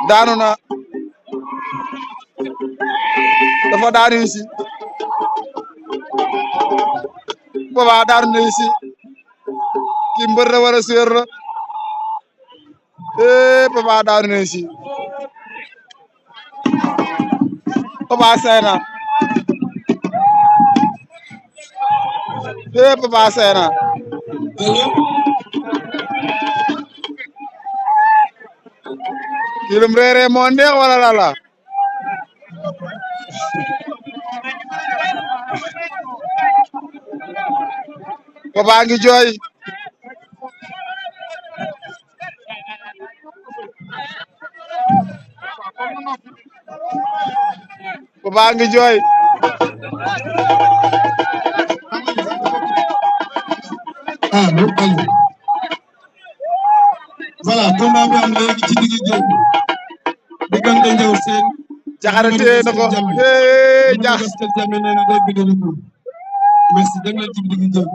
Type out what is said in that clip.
daanu na dafa daanu ici Papa daanu na ici kii mbër la wala séer la Papa daanu na ici Papa seena Papa seena kii lum reeree moo neex wala lala Papa ngi jooy Papa ngi jooy voilà combat bi am léegi ci digg géew diggante Ndiaw Sène Jaxate téye na ko Gaskel Jammeh nee na day bëgg ko merci dem leen ci digg géew